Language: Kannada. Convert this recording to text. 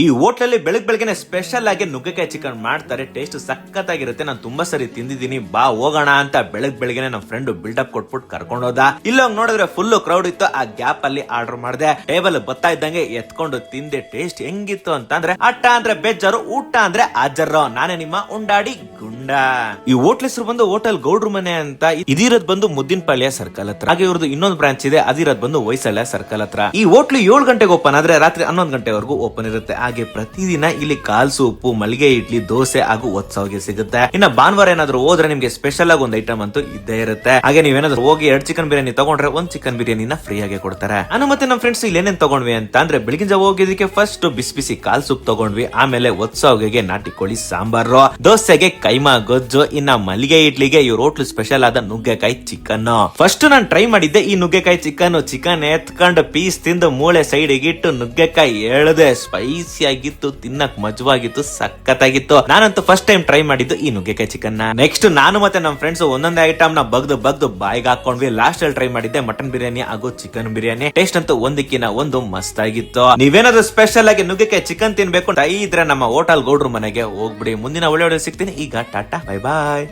ಈ ಹೋಟ್ಲಲ್ಲಿ ಬೆಳಗ್ಗೆನೆ ಸ್ಪೆಷಲ್ ಆಗಿ ನುಗ್ಗೆಕಾಯಿ ಚಿಕನ್ ಮಾಡ್ತಾರೆ. ಟೇಸ್ಟ್ ಸಖತ್ತಾಗಿರುತ್ತೆ. ನಾನು ತುಂಬಾ ಸರಿ ತಿಂದಿದ್ದೀನಿ. ಬಾ ಹೋಗೋಣ ಅಂತ ಬೆಳಗ್ಗೆನೆ ನಮ್ಮ ಫ್ರೆಂಡ್ ಬಿಲ್ಡಪ್ ಕೊಟ್ಬಿಟ್ಟು ಕರ್ಕೊಂಡು ಹೋದ. ಇಲ್ಲೋಗ್ ನೋಡಿದ್ರೆ ಫುಲ್ ಕ್ರೌಡ್ ಇತ್ತು. ಆ ಗ್ಯಾಪ್ ಅಲ್ಲಿ ಆರ್ಡರ್ ಮಾಡಿದೆ. ಟೇಬಲ್ ಬರ್ತಾ ಇದ್ದಂಗೆ ಎತ್ಕೊಂಡು ತಿಂದೆ. ಟೇಸ್ಟ್ ಹೆಂಗಿತ್ತು ಅಂತಂದ್ರೆ ಅಟ್ಟ ಅಂದ್ರೆ ಬೇಜಾರು, ಊಟ ಅಂದ್ರೆ ಅಜರ್ರೋ. ನಾನೇ ನಿಮ್ಮ ಉಂಡಾಡಿ ಗುಂಡ. ಈ ಹೋಟ್ಲ್ ಹೆಸರು ಬಂದು ಹೋಟೆಲ್ ಗೌಡ್ರ ಮನೆ ಅಂತ. ಇದಿರೋದ್ ಬಂದು ಮುದ್ದಿನಪಾಳ್ಯ ಸರ್ಕಲ್ ಹತ್ರ. ಹಾಗೆ ಇವ್ರದ್ದು ಇನ್ನೊಂದು ಬ್ರಾಂಚ್ ಇದೆ, ಅದಿರೋದ್ ಬಂದು ಹೊಯ್ಸಳ ಸರ್ಕಲ್ ಹತ್ರ. ಈ ಹೋಟ್ಲು 7 ಗಂಟೆಗೆ ಓಪನ್ ಆದ್ರೆ ರಾತ್ರಿ 11 ಗಂಟೆವರೆಗೂ ಓಪನ್ ಇರುತ್ತೆ. ಹಾಗೆ ಪ್ರತಿದಿನ ಇಲ್ಲಿ ಕಾಲ್ ಸೂಪು, ಮಲ್ಲಿಗೆ ಇಡ್ಲಿ, ದೋಸೆ ಹಾಗೂ ಒತ್ಸವಗೆ ಸಿಗುತ್ತೆ. ಇನ್ನ ಭಾನುವಾರ ಏನಾದ್ರು ಹೋದ್ರೆ ನಿಮ್ಗೆ ಸ್ಪೆಷಲ್ ಆಗಿ ಒಂದು ಐಟಮ್ ಅಂತೂ ಇದ್ದೇ ಇರುತ್ತೆ. ಹಾಗೆ ನೀವೇನಾದ್ರೂ ಹೋಗಿ 2 ಚಿಕನ್ ಬಿರಿಯಾನಿ ತಗೊಂಡ್ರೆ 1 ಚಿಕನ್ ಬಿರಿಯಾನಿನ ಫ್ರೀ ಆಗಿ ಕೊಡ್ತಾರೆ. ನಾನು ಮತ್ತೆ ನಮ್ಮ ಫ್ರೆಂಡ್ಸ್ ಇಲ್ಲಿ ಏನೇನ್ ತಗೊಂಡ್ವಿ ಅಂತ ಅಂದ್ರೆ ಬೆಳಗಿನ ಜಾವ ಹೋಗಿದ್ದಕ್ಕೆ ಫಸ್ಟ್ ಬಿಸಿ ಬಿಸಿ ಕಾಲ್ ಸೂಪ್ ತಗೊಂಡ್ವಿ. ಆಮೇಲೆ ಒತ್ಸವಗೆ ನಾಟಿ ಕೋಳಿ ಸಾಂಬಾರು, ದೋಸೆಗೆ ಕೈಮಾ ಗೊಜ್ಜು, ಇನ್ನ ಮಲ್ಲಿಗೆ ಇಡ್ಲಿಗೆ ಇವ್ರ ಹೋಟ್ಲು ಸ್ಪೆಷಲ್ ಆದ ನುಗ್ಗೆಕಾಯಿ ಚಿಕನ್. ಫಸ್ಟ್ ನಾನು ಟ್ರೈ ಮಾಡಿದ್ದೆ ಈ ನುಗ್ಗೆಕಾಯಿ ಚಿಕನ್ ಎತ್ಕೊಂಡು ಪೀಸ್ ತಿಂದು ಮೂಳೆ ಸೈಡ್ ಇಟ್ಟು ನುಗ್ಗೆಕಾಯಿ ಎಳದೆ ಸ್ಪೈಸಿ ಆಗಿತ್ತು, ತಿನ್ನಕ್ ಮಜವಾಗಿತ್ತು, ಸಖತ್ತಾಗಿತ್ತು. ನಾನಂತೂ ಫಸ್ಟ್ ಟೈಮ್ ಟ್ರೈ ಮಾಡಿದ್ದು ಈ ನುಗ್ಗೆಕಾಯಿ ಚಿಕನ್. ನೆಕ್ಸ್ಟ್ ನಾನು ಮತ್ತೆ ನಮ್ಮ ಫ್ರೆಂಡ್ಸ್ ಒಂದೊಂದೇ ಐಟಮ್ ನ ಬಗ್ದು ಬಾಯಿಗೆ ಹಾಕೊಂಡ್ವಿ. ಲಾಸ್ಟ್ ಅಲ್ಲಿ ಟ್ರೈ ಮಾಡಿದ್ದೆ ಮಟನ್ ಬಿರಿಯಾನಿ ಹಾಗೂ ಚಿಕನ್ ಬಿರಿಯಾನಿ. ಟೇಸ್ಟ್ ಅಂತೂ ಒಂದಕ್ಕಿನ ಒಂದು ಮಸ್ತ್ ಆಗಿತ್ತು. ನೀವೇನಾದ್ರೂ ಸ್ಪೆಷಲ್ ಆಗಿ ನುಗ್ಗೆಕಾಯಿ ಚಿಕನ್ ತಿನ್ಬೇಕು ಅಂತ ಇದ್ರೆ ನಮ್ಮ ಹೋಟೆಲ್ ಗೌಡ್ರ ಮನೆಗೆ ಹೋಗ್ಬಿಡಿ. ಮುಂದಿನ ಒಳ್ಳೆ ಸಿಗ್ತೀನಿ. ಈಗ ಟಾಟಾ, ಬೈ ಬಾಯ್.